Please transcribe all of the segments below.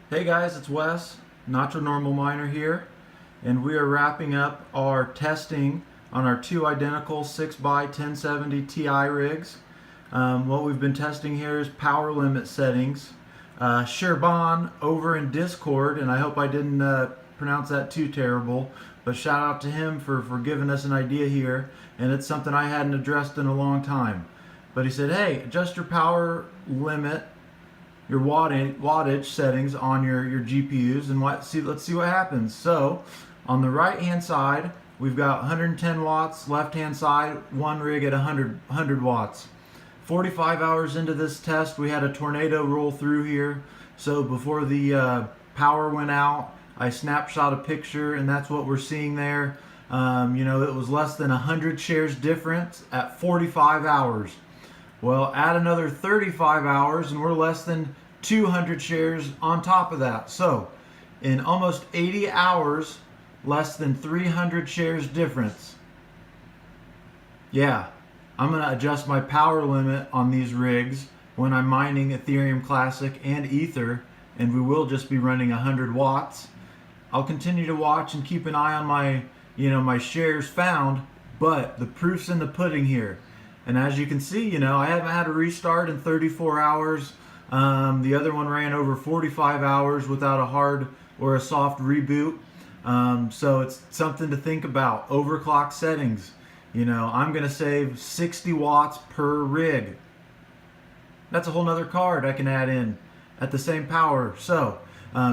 Hey guys, it's Wes, Not Your Normal Miner here, and we are wrapping up our testing on our two identical 6x1070ti rigs. What we've been testing here is power limit settings. Sherban over in Discord, and I hope I didn't pronounce that too terrible, but shout out to him for giving us an idea here, and it's something I hadn't addressed in a long time. But he said, hey, adjust your power limit, your wattage settings on your GPUs, and let's see what happens. So on the right hand side we've got 110 watts, left hand side one rig at 100 watts. 45 hours into this test we had a tornado roll through here, so before the power went out I snapshot a picture, and that's what we're seeing there. It was less than 100 shares difference at 45 hours. Well, add another 35 hours and we're less than 200 shares on top of that. So in almost 80 hours, less than 300 shares difference. Yeah, I'm going to adjust my power limit on these rigs when I'm mining Ethereum Classic and Ether, and we will just be running 100 watts. I'll continue to watch and keep an eye on my shares found, but the proof's in the pudding here. And as you can see, I haven't had a restart in 34 hours. The other one ran over 45 hours without a hard or a soft reboot. So it's something to think about. Overclock settings. I'm going to save 60 watts per rig. That's a whole nother card I can add in at the same power. So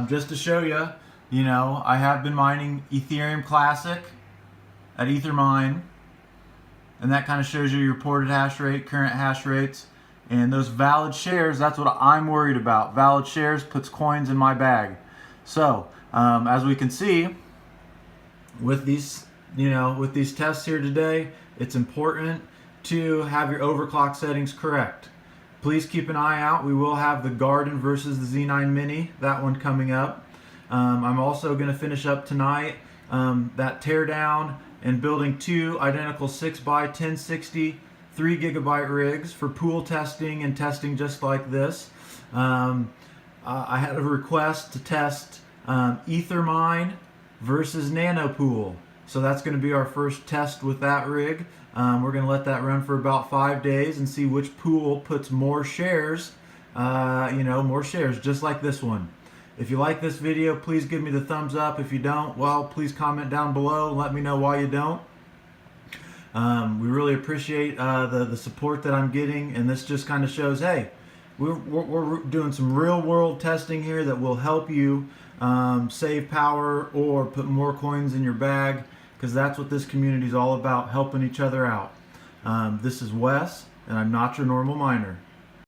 just to show you, I have been mining Ethereum Classic at Ethermine. And that kind of shows you your reported hash rate, current hash rates, and those valid shares. That's what I'm worried about. Valid shares puts coins in my bag. So as we can see with these, with these tests here today, it's important to have your overclock settings correct. Please keep an eye out. We will have the Garden versus the Z9 Mini, that one coming up. I'm also going to finish up tonight that teardown and building two identical 6x1060 3GB rigs for pool testing and testing just like this. I had a request to test Ethermine versus Nanopool, so that's going to be our first test with that rig. We're going to let that run for about 5 days and see which pool puts more shares, more shares, just like this one. If you like this video, please give me the thumbs up. If you don't, well, please comment down below and let me know why you don't. We really appreciate the support that I'm getting, and this just kind of shows, hey, we're doing some real world testing here that will help you save power or put more coins in your bag, because that's what this community is all about, helping each other out. This is Wes, and I'm Not Your Normal Miner.